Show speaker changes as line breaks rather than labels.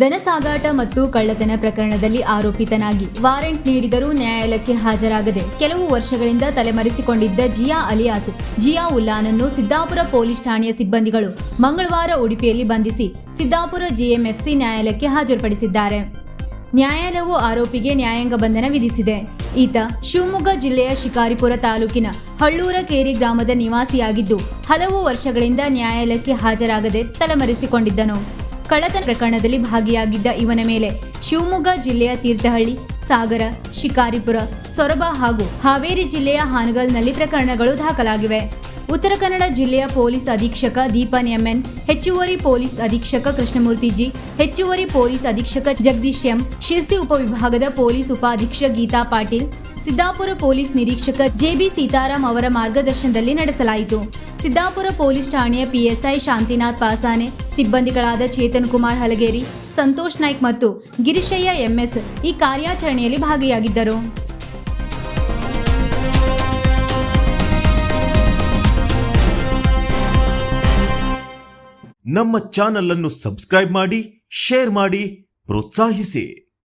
ದನ ಸಾಗಾಟ ಮತ್ತು ಕಳ್ಳತನ ಪ್ರಕರಣದಲ್ಲಿ ಆರೋಪಿತನಾಗಿ ವಾರೆಂಟ್ ನೀಡಿದರೂ ನ್ಯಾಯಾಲಯಕ್ಕೆ ಹಾಜರಾಗದೆ ಕೆಲವು ವರ್ಷಗಳಿಂದ ತಲೆಮರೆಸಿಕೊಂಡಿದ್ದ ಜಿಯಾ ಅಲಿಯಾಸ್ ಜಿಯಾ ಉಲ್ಲಾನನ್ನು ಸಿದ್ದಾಪುರ ಪೊಲೀಸ್ ಠಾಣೆಯ ಸಿಬ್ಬಂದಿಗಳು ಮಂಗಳವಾರ ಉಡುಪಿಯಲ್ಲಿ ಬಂಧಿಸಿ ಸಿದ್ದಾಪುರ ಜಿಎಂಎಫ್ಸಿ ನ್ಯಾಯಾಲಯಕ್ಕೆ ಹಾಜರುಪಡಿಸಿದ್ದಾರೆ. ನ್ಯಾಯಾಲಯವು ಆರೋಪಿಗೆ ನ್ಯಾಯಾಂಗ ಬಂಧನ ವಿಧಿಸಿದೆ. ಈತ ಶಿವಮೊಗ್ಗ ಜಿಲ್ಲೆಯ ಶಿಕಾರಿಪುರ ತಾಲೂಕಿನ ಹಳ್ಳೂರ ಕೇರಿ ಗ್ರಾಮದ ನಿವಾಸಿಯಾಗಿದ್ದು ಹಲವು ವರ್ಷಗಳಿಂದ ನ್ಯಾಯಾಲಯಕ್ಕೆ ಹಾಜರಾಗದೆ ತಲೆಮರೆಸಿಕೊಂಡಿದ್ದನು. ಕಳ್ಳತನ ಪ್ರಕರಣದಲ್ಲಿ ಭಾಗಿಯಾಗಿದ್ದ ಇವನ ಮೇಲೆ ಶಿವಮೊಗ್ಗ ಜಿಲ್ಲೆಯ ತೀರ್ಥಹಳ್ಳಿ, ಸಾಗರ, ಶಿಕಾರಿಪುರ, ಸೊರಬ ಹಾಗೂ ಹಾವೇರಿ ಜಿಲ್ಲೆಯ ಹಾನಗಲ್ನಲ್ಲಿ ಪ್ರಕರಣಗಳು ದಾಖಲಾಗಿವೆ. ಉತ್ತರ ಕನ್ನಡ ಜಿಲ್ಲೆಯ ಪೊಲೀಸ್ ಅಧೀಕ್ಷಕ ದೀಪನ್ ಎಂಎನ್, ಹೆಚ್ಚುವರಿ ಪೊಲೀಸ್ ಅಧೀಕ್ಷಕ ಕೃಷ್ಣಮೂರ್ತಿ ಜಿ, ಹೆಚ್ಚುವರಿ ಪೊಲೀಸ್ ಅಧೀಕ್ಷಕ ಜಗದೀಶ್ ಎಂ, ಶಿರ್ಸಿ ಉಪವಿಭಾಗದ ಪೊಲೀಸ್ ಉಪಾಧೀಕ್ಷಕ ಗೀತಾ ಪಾಟೀಲ್, ಸಿದ್ದಾಪುರ ಪೊಲೀಸ್ ನಿರೀಕ್ಷಕ ಜೆಬಿ ಸೀತಾರಾಮ್ ಅವರ ಮಾರ್ಗದರ್ಶನದಲ್ಲಿ ನಡೆಸಲಾಯಿತು. ಸಿದ್ದಾಪುರ ಪೊಲೀಸ್ ಠಾಣೆಯ ಪಿಎಸ್ಐ ಶಾಂತಿನಾಥ್ ಪಾಸಾನೆ, ಸಿಬ್ಬಂದಿಗಳಾದ ಚೇತನ್ ಕುಮಾರ್ ಹಲಗೇರಿ, ಸಂತೋಷ್ ನಾಯ್ಕ್ ಮತ್ತು ಗಿರಿಶಯ್ಯ ಎಂಎಸ್ ಈ ಕಾರ್ಯಾಚರಣೆಯಲ್ಲಿ ಭಾಗಿಯಾಗಿದ್ದರು.
ನಮ್ಮ ಚಾನೆಲ್ ಅನ್ನು ಸಬ್ಸ್ಕ್ರೈಬ್ ಮಾಡಿ, ಶೇರ್ ಮಾಡಿ, ಪ್ರೋತ್ಸಾಹಿಸಿ.